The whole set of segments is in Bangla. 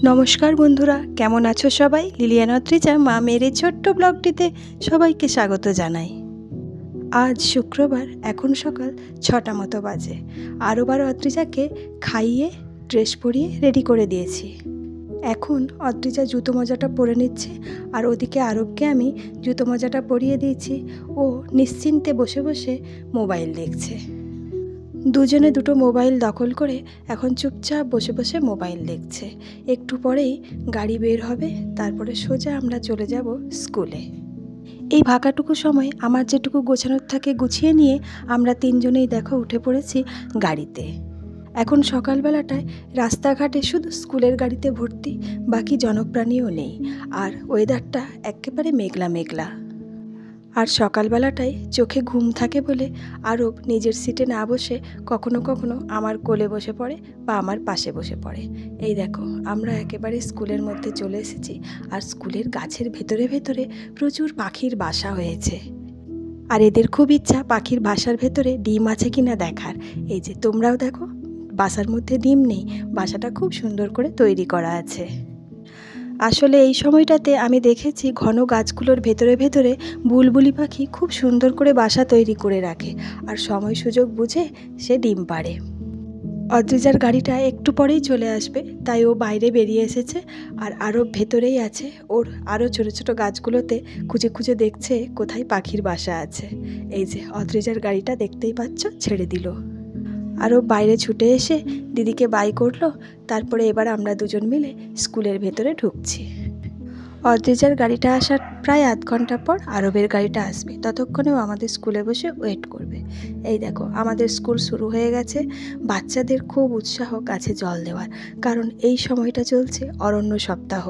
নমস্কার বন্ধুরা, কেমন আছো সবাই? লিলিয়ান অদ্রিজা মা মেয়ের ছোট্ট ব্লগটিতে সবাইকে স্বাগত জানাই। আজ শুক্রবার, এখন সকাল 6টা মতো বাজে। আরবার অদ্রিজাকে খাইয়ে ড্রেস পরিয়ে রেডি করে দিয়েছি। এখন অদ্রিজা জুতো মোজাটা পরে নিচ্ছে, আর ওদিকে আরবকে আমি জুতো মোজাটা পরিয়ে দিয়েছি। ও নিশ্চিন্তে বসে বসে মোবাইল দেখছে। দুজনে দুটো মোবাইল দখল করে এখন চুপচাপ বসে বসে মোবাইল দেখছে। একটু পরেই গাড়ি বের হবে, তারপরে সোজা আমরা চলে যাব স্কুলে। এই ফাঁকাটুকু সময় আমার যেটুকু গোছানোর থাকে গুছিয়ে নিয়ে আমরা তিনজনেই দেখো উঠে পড়েছি গাড়িতে। এখন সকালবেলাটায় রাস্তাঘাটে শুধু স্কুলের গাড়িতে ভর্তি, বাকি জনপ্রাণীও নেই। আর ওয়েদারটা একেবারে মেঘলা মেঘলা। আর সকালবেলাটায় চোখে ঘুম থাকে বলে আরব নিজের সিটে না বসে কখনো কখনো আমার কোলে বসে পড়ে বা আমার পাশে বসে পড়ে। এই দেখো, আমরা একেবারে স্কুলের মধ্যে চলে এসেছি। আর স্কুলের গাছের ভেতরে ভেতরে প্রচুর পাখির বাসা হয়েছে। আর এদের খুব ইচ্ছা পাখির বাসার ভেতরে ডিম আছে কিনা দেখার। এই যে তোমরাও দেখো, বাসার মধ্যে ডিম নেই, বাসাটা খুব সুন্দর করে তৈরি করা আছে। আসলে এই সময়টাতে আমি দেখেছি ঘন গাছগুলোর ভেতরে ভেতরে বুলবুলি পাখি খুব সুন্দর করে বাসা তৈরি করে রাখে, আর সময় সুযোগ বুঝে সে ডিম পাড়ে। অদ্রিজার গাড়িটা একটু পরেই চলে আসবে, তাই ও বাইরে বেরিয়ে এসেছে। আর আরও ভেতরেই আছে, ওর আরও ছোটো ছোটো গাছগুলোতে খুঁজে খুঁজে দেখছে কোথায় পাখির বাসা আছে। এই যে অদ্রিজার গাড়িটা দেখতেই পাচ্ছ, ছেড়ে দিল। আরও বাইরে ছুটে এসে দিদিকে বাই করলো। তারপরে এবার আমরা দুজন মিলে স্কুলের ভেতরে ঢুকছি। অদ্রিজার গাড়িটা আসার প্রায় আধ ঘন্টা পর আরবের গাড়িটা আসবে, ততক্ষণেও আমাদের স্কুলে বসে ওয়েট করবে। এই দেখো, আমাদের স্কুল শুরু হয়ে গেছে। বাচ্চাদের খুব উৎসাহ গাছে জল দেওয়ার, কারণ এই সময়টা চলছে অরণ্য সপ্তাহ।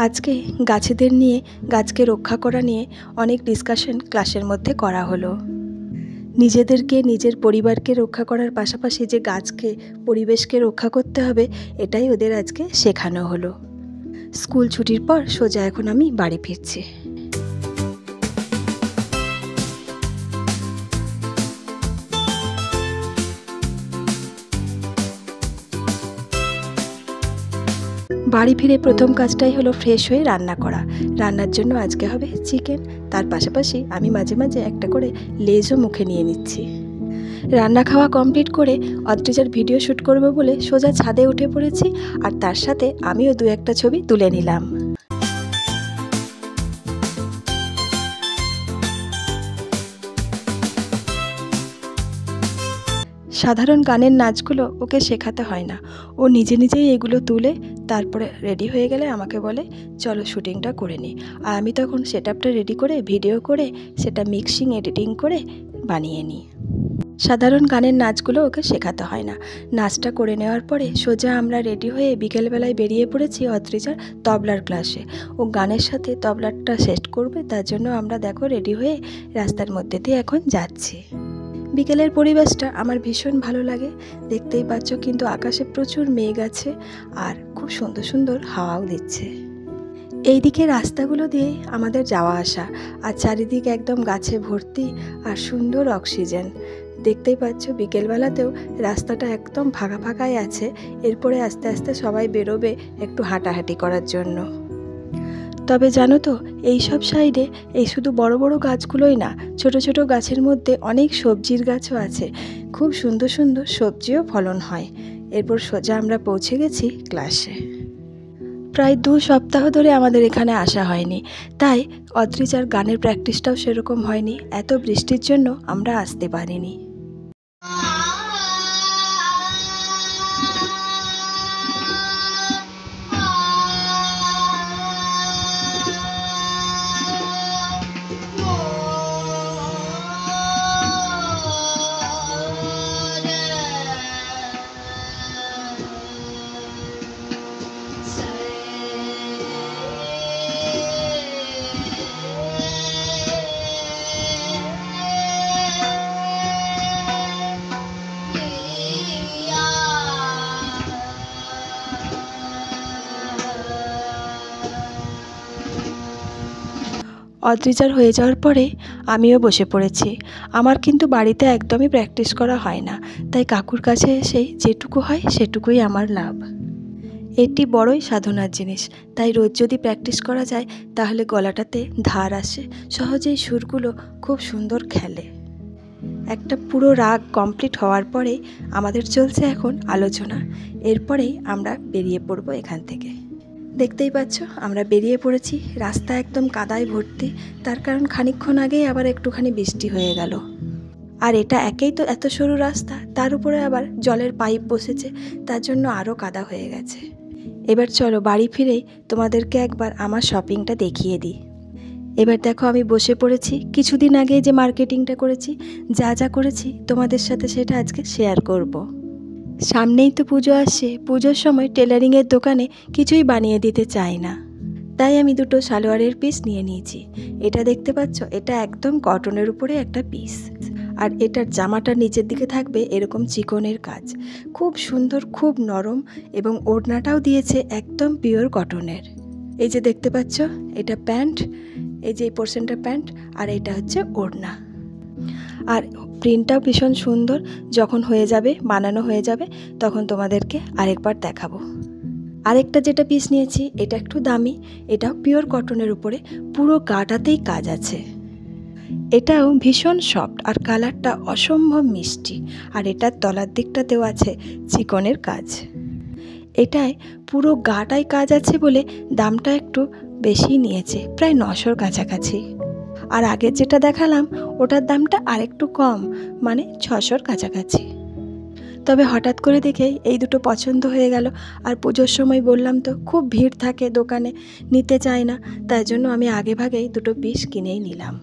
আজকে গাছেদের নিয়ে, গাছকে রক্ষা করা নিয়ে অনেক ডিসকাশন ক্লাসের মধ্যে করা হলো। নিজেদেরকে, নিজের পরিবারকে রক্ষা করার পাশাপাশি যে গাছকে, পরিবেশকে রক্ষা করতে হবে, এটাই ওদের আজকে শেখানো হলো। স্কুল ছুটির পর সোজা এখন আমি বাড়ি ফিরছি। বাড়ি ফিরে প্রথম কাজটাই হলো ফ্রেশ হয়ে রান্না করা। রান্নার জন্য আজকে হবে চিকেন, তার পাশাপাশি আমি মাঝে মাঝে একটা করে লেজও মুখে নিয়ে নিচ্ছি। রান্না খাওয়া কমপ্লিট করে অদ্রিজার ভিডিও শ্যুট করবো বলে সোজা ছাদে উঠে পড়েছি, আর তার সাথে আমিও দু একটা ছবি তুলে নিলাম। সাধারণ গানের নাচগুলো ওকে শেখাতে হয় না, ও নিজে নিজেই এগুলো তুলে তারপরে রেডি হয়ে গেলে আমাকে বলে চলো শ্যুটিংটা করে নিই। আর আমি তখন সেটআপটা রেডি করে ভিডিও করে সেটা মিক্সিং এডিটিং করে বানিয়ে নিই। সাধারণ গানের নাচগুলো ওকে শেখাতে হয় না। নাচটা করে নেওয়ার পরে সোজা আমরা রেডি হয়ে বিকেলবেলায় বেরিয়ে পড়েছি অদ্রিজার তবলার ক্লাসে। ও গানের সাথে তবলাটা সেট করবে, তার জন্য আমরা দেখো রেডি হয়ে রাস্তার মধ্যে দিয়ে এখন যাচ্ছি। বিকেলের পরিবেশটা আমার ভীষণ ভালো লাগে, দেখতেই পাচ্ছ, কিন্তু আকাশে প্রচুর মেঘ আছে আর খুব সুন্দর সুন্দর হাওয়াও দিচ্ছে। এইদিকে রাস্তাগুলো দিয়ে আমাদের যাওয়া আসা, আর চারিদিকে একদম গাছে ভর্তি আর সুন্দর অক্সিজেন। দেখতেই পাচ্ছ বিকেলবেলাতেও রাস্তাটা একদম ফাঁকা ফাঁকাই আছে। এরপরে আস্তে আস্তে সবাই বেরোবে একটু হাঁটাহাঁটি করার জন্য। তবে জানো তো, এই সব সাইডে এই শুধু বড় বড় গাছগুলোই না, ছোট ছোট গাছের মধ্যে অনেক সবজির গাছও আছে। খুব সুন্দর সুন্দর সবজিও ফলন হয়। এরপর সোজা আমরা পৌঁছে গেছি ক্লাসে। প্রায় 2 সপ্তাহ ধরে আমাদের এখানে আসা হয়নি, তাই অদ্রিজার গানের প্র্যাকটিসটাও সেরকম হয়নি। এত বৃষ্টির জন্য আমরা আসতে পারিনি। অদ্রিজার হয়ে যাওয়ার পরে আমিও বসে পড়েছি। আমার কিন্তু বাড়িতে একদমই প্র্যাকটিস করা হয় না, তাই কাকুর কাছে এসেই যেটুকু হয় সেটুকুই আমার লাভ। এটি বড়ই সাধনার জিনিস, তাই রোজ যদি প্র্যাকটিস করা যায় তাহলে গলাটাতে ধার আসে, সহজেই সুরগুলো খুব সুন্দর খেলে। একটা পুরো রাগ কমপ্লিট হওয়ার পরে আমাদের চলছে এখন আলোচনা। এরপরেই আমরা বেরিয়ে পড়ব এখান থেকে। দেখতেই পাচ্ছ আমরা বেরিয়ে পড়েছি, রাস্তা একদম কাদায় ভর্তি, তার কারণ খানিকক্ষণ আগেই আবার একটুখানি বৃষ্টি হয়ে গেল। আর এটা একেই তো এত সরু রাস্তা, তার উপরে আবার জলের পাইপ বসেছে, তার জন্য আরও কাদা হয়ে গেছে। এবার চলো বাড়ি ফিরেই তোমাদেরকে একবার আমার শপিংটা দেখিয়ে দিই। এবার দেখো আমি বসে পড়েছি, কিছুদিন আগে যে মার্কেটিংটা করেছি, যা যা করেছি তোমাদের সাথে সেটা আজকে শেয়ার করব। সামনেই তো পুজো আসছে, পুজোর সময় টেলারিংয়ের দোকানে কিছুই বানিয়ে দিতে চাই না, তাই আমি দুটো সালোয়ারের পিস নিয়ে নিয়েছি। এটা দেখতে পাচ্ছ, এটা একদম কটনের উপরে একটা পিস, আর এটার জামাটার নিচের দিকে থাকবে এরকম চিকনের কাজ, খুব সুন্দর, খুব নরম, এবং ওড়নাটাও দিয়েছে একদম পিওর কটনের। এই যে দেখতে পাচ্ছ এটা প্যান্ট, এই যে এই পোর্শনটা প্যান্ট, আর এটা হচ্ছে ওড়না। আর প্রিন্টটাও ভীষণ সুন্দর, যখন হয়ে যাবে, বানানো হয়ে যাবে, তখন তোমাদেরকে আরেকবার দেখাবো। আরেকটা যেটা পিস নিয়েছি এটা একটু দামি, এটাও পিওর কটনের উপরে, পুরো গাটাতেই কাজ আছে। এটাও ভীষণ সফট আর কালারটা অসম্ভব মিষ্টি, আর এটার তলার দিকটাতেও আছে চিকনের কাজ। এটায় পুরো গাটায় কাজ আছে বলে দামটা একটু বেশি নিয়েছে, প্রায় 900-র কাছাকাছি। আর আগের যেটা দেখালাম ওটার দামটা আরেকটু কম, মানে 600-র কাছাকাছি। তবে হঠাৎ করে দেখে এই দুটো পছন্দ হয়ে গেল, আর পুজোর সময় বললাম তো খুব ভিড় থাকে দোকানে, নিতে চায় না, তাই জন্য আমি আগে ভাগেই দুটো পিস কিনেই নিলাম।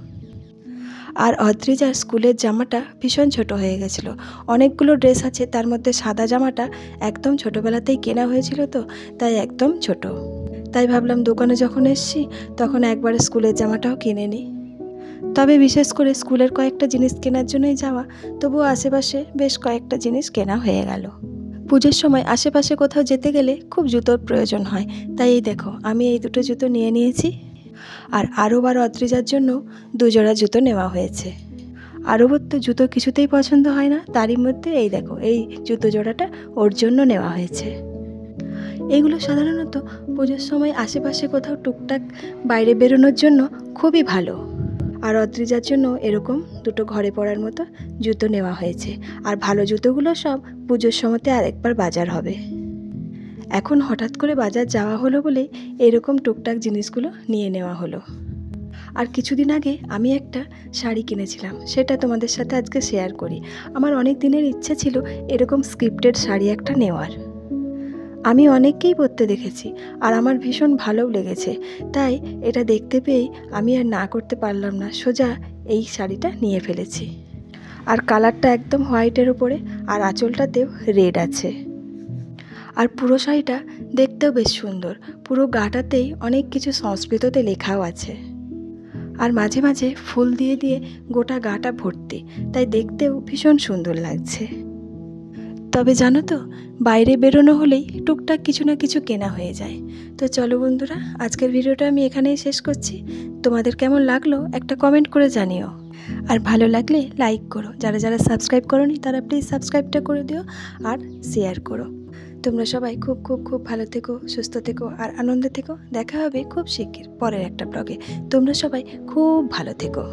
আর অদ্রিজার স্কুলের জামাটা ভীষণ ছোট হয়ে গেছিলো, অনেকগুলো ড্রেস আছে, তার মধ্যে সাদা জামাটা একদম ছোটোবেলাতেই কেনা হয়েছিল, তো তাই একদম ছোট। তাই ভাবলাম দোকানে যখন এসছি তখন একবারে স্কুলের জামাটাও কিনে নিই। তবে বিশেষ করে স্কুলের কয়েকটা জিনিস কেনার জন্যই যাওয়া, তবুও আশেপাশে বেশ কয়েকটা জিনিস কেনা হয়ে গেল। পুজোর সময় আশেপাশে কোথাও যেতে গেলে খুব জুতোর প্রয়োজন হয়, তাই এই দেখো আমি এই দুটো জুতো নিয়ে নিয়েছি। আর আরবার অদ্রিজার জন্য 2 জোড়া জুতো নেওয়া হয়েছে। আরবার তো জুতো কিছুতেই পছন্দ হয় না, তারই মধ্যে এই দেখো এই জুতো জোড়াটা ওর জন্য নেওয়া হয়েছে। এইগুলো সাধারণত পুজোর সময় আশেপাশে কোথাও টুকটাক বাইরে বেরোনোর জন্য খুবই ভালো। আর অদ্রিজার জন্য এরকম দুটো ঘরে পরার মতো জুতো নেওয়া হয়েছে। আর ভালো জুতোগুলো সব পুজোর সময়তে আরেকবার বাজার হবে। এখন হঠাৎ করে বাজার যাওয়া হলো বলেই এরকম টুকটাক জিনিসগুলো নিয়ে নেওয়া হলো। আর কিছুদিন আগে আমি একটা শাড়ি কিনেছিলাম, সেটা তোমাদের সাথে আজকে শেয়ার করি। আমার অনেক দিনের ইচ্ছে ছিল এরকম স্ক্রিপ্টেড শাড়ি একটা নেওয়ার। আমি অনেককেই পরতে দেখেছি আর আমার ভীষণ ভালোও লেগেছে, তাই এটা দেখতে পেয়েই আমি আর না করতে পারলাম না, সোজা এই শাড়িটা নিয়ে ফেলেছি। আর কালারটা একদম হোয়াইটের উপরে, আর আঁচলটাতেও রেড আছে। আর পুরো শাড়িটা দেখতেও বেশ সুন্দর, পুরো গাটাতেই অনেক কিছু সংস্কৃততে লেখাও আছে। আর মাঝে মাঝে ফুল দিয়ে দিয়ে গোটা গাটা ভর্তি, তাই দেখতেও ভীষণ সুন্দর লাগছে। তবে জানো তো, বাইরে বেরোনো হলেই টুকটাক কিছু না কিছু কেনা হয়ে যায়। তো চলো বন্ধুরা, আজকের ভিডিওটা আমি এখানেই শেষ করছি। তোমাদের কেমন লাগলো একটা কমেন্ট করে জানিও, আর ভালো লাগলে লাইক করো। যারা যারা সাবস্ক্রাইব করোনি তারা প্লিজ সাবস্ক্রাইবটা করে দিও আর শেয়ার করো। তোমরা সবাই খুব খুব খুব ভালো থেকো, সুস্থ থেকো আর আনন্দে থেকো। দেখা হবে খুব শিগগির পরের একটা ব্লগে। তোমরা সবাই খুব ভালো থেকো।